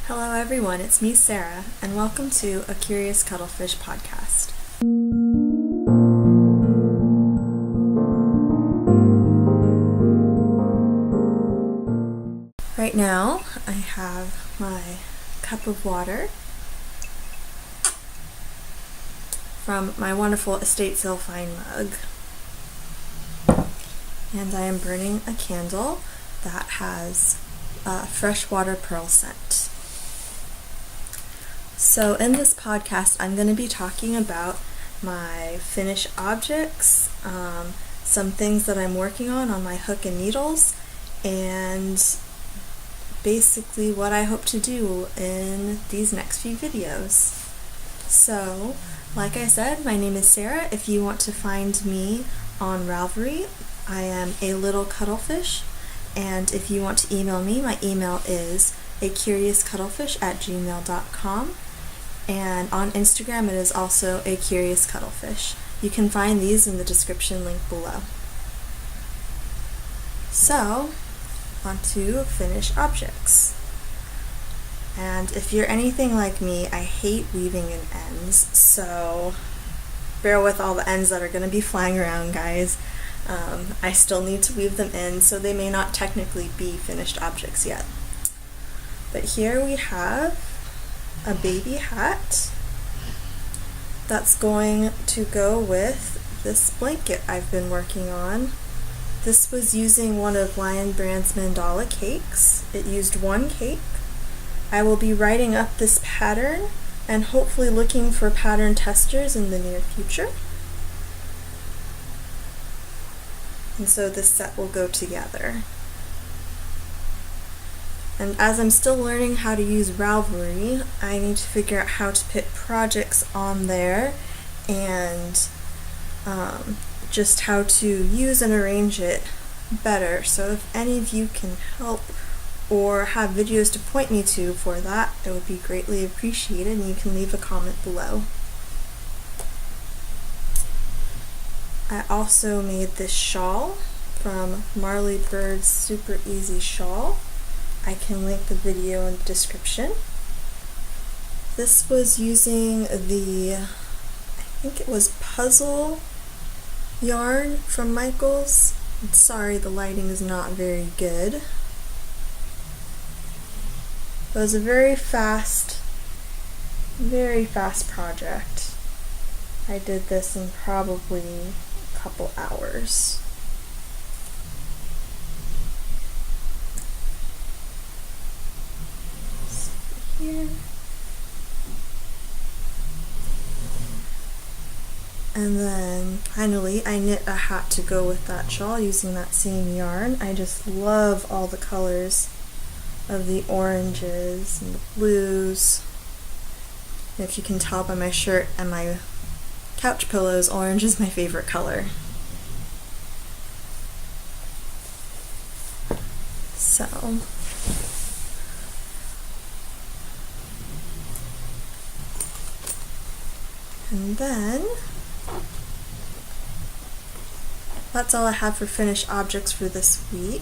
Hello everyone, it's me Sarah, and welcome to a Curious Cuttlefish podcast. Right now, I have my cup of water from my wonderful estate sale find mug, and I am burning a candle that has a freshwater pearl scent. So in this podcast, I'm going to be talking about my finished objects, some things that I'm working on my hook and needles, and basically what I hope to do in these next few videos. So, like I said, my name is Sarah. If you want to find me on Ravelry, I am alittlecuttlefish, and if you want to email me, my email is acuriouscuttlefish@gmail.com. And on Instagram, it is also a Curious Cuttlefish. You can find these in the description link below. So, on to finished objects. And if you're anything like me, I hate weaving in ends, so bear with all the ends that are going to be flying around, guys. I still need to weave them in, so they may not technically be finished objects yet. But here we have a baby hat that's going to go with this blanket I've been working on. This was using one of Lion Brand's mandala cakes. It used one cake. I will be writing up this pattern and hopefully looking for pattern testers in the near future. And so this set will go together. And as I'm still learning how to use Ravelry, I need to figure out how to put projects on there and just how to use and arrange it better. So if any of you can help or have videos to point me to for that, it would be greatly appreciated, and you can leave a comment below. I also made this shawl from Marley Bird's Super Easy Shawl. I can link the video in the description. This was using I think it was puzzle yarn from Michaels. Sorry, the lighting is not very good. It was a very fast project. I did this in probably a couple hours. Here. And then finally I knit a hat to go with that shawl using that same yarn. I just love all the colors of the oranges and the blues. And if you can tell by my shirt and my couch pillows, orange is my favorite color. So and then that's all I have for finished objects for this week.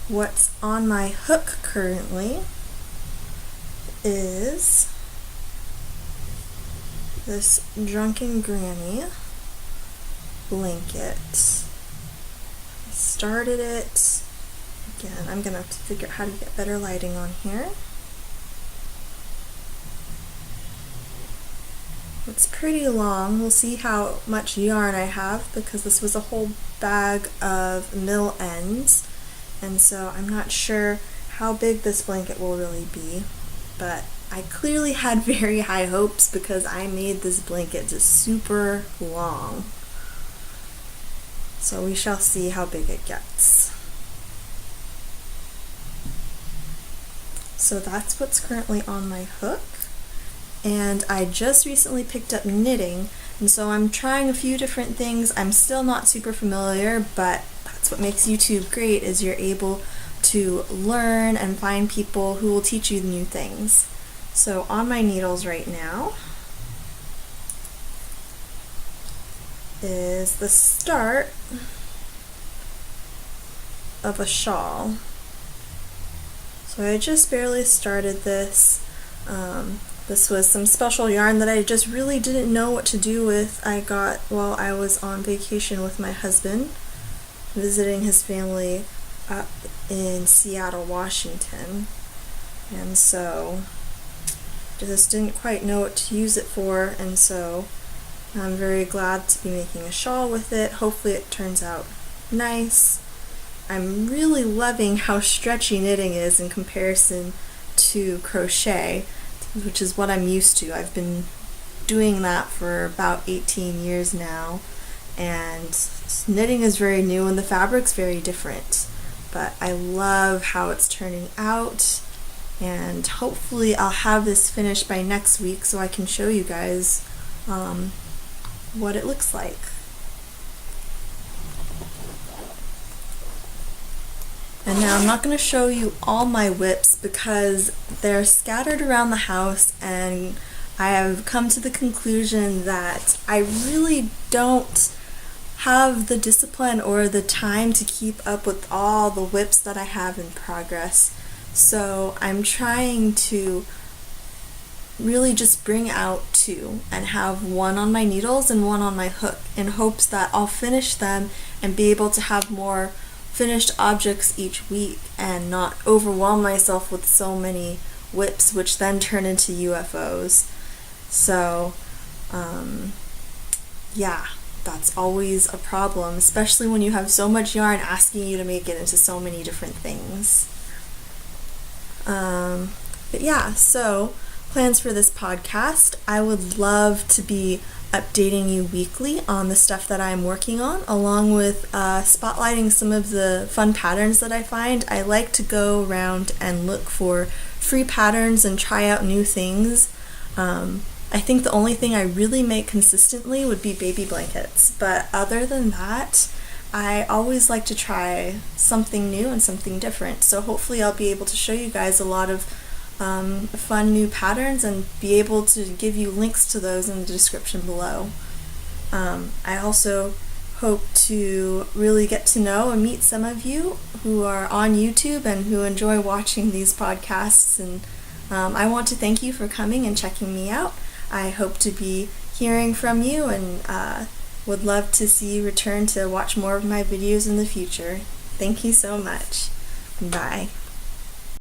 What's on my hook currently is this Drunken Granny blanket. I started it. Again, I'm gonna have to figure out how to get better lighting on here. It's pretty long. We'll see how much yarn I have, because this was a whole bag of mill ends, and so I'm not sure how big this blanket will really be, but I clearly had very high hopes because I made this blanket just super long. So we shall see how big it gets. So that's what's currently on my hook. And I just recently picked up knitting, and so I'm trying a few different things. I'm still not super familiar, but that's what makes YouTube great, is you're able to learn and find people who will teach you new things. So on my needles right now is the start of a shawl. So I just barely started this. This was some special yarn that I just really didn't know what to do with. I got while I was on vacation with my husband, visiting his family up in Seattle, Washington. And so just didn't quite know what to use it for, and so I'm very glad to be making a shawl with it. Hopefully it turns out nice. I'm really loving how stretchy knitting is in comparison to crochet, which is what I'm used to. I've been doing that for about 18 years now, and knitting is very new and the fabric's very different. But I love how it's turning out, and hopefully I'll have this finished by next week so I can show you guys what it looks like. And now I'm not going to show you all my whips because they're scattered around the house, and I have come to the conclusion that I really don't have the discipline or the time to keep up with all the whips that I have in progress. So I'm trying to really just bring out two and have one on my needles and one on my hook in hopes that I'll finish them and be able to have more finished objects each week and not overwhelm myself with so many whips, which then turn into UFOs. So yeah, that's always a problem, especially when you have so much yarn asking you to make it into so many different things. But yeah, so plans for this podcast. I would love to be updating you weekly on the stuff that I'm working on, along with spotlighting some of the fun patterns that I find. I like to go around and look for free patterns and try out new things. I think the only thing I really make consistently would be baby blankets, but other than that, I always like to try something new and something different. So hopefully I'll be able to show you guys a lot of fun new patterns and be able to give you links to those in the description below. I also hope to really get to know and meet some of you who are on YouTube and who enjoy watching these podcasts, and I want to thank you for coming and checking me out. I hope to be hearing from you, and would love to see you return to watch more of my videos in the future. Thank you so much. Bye.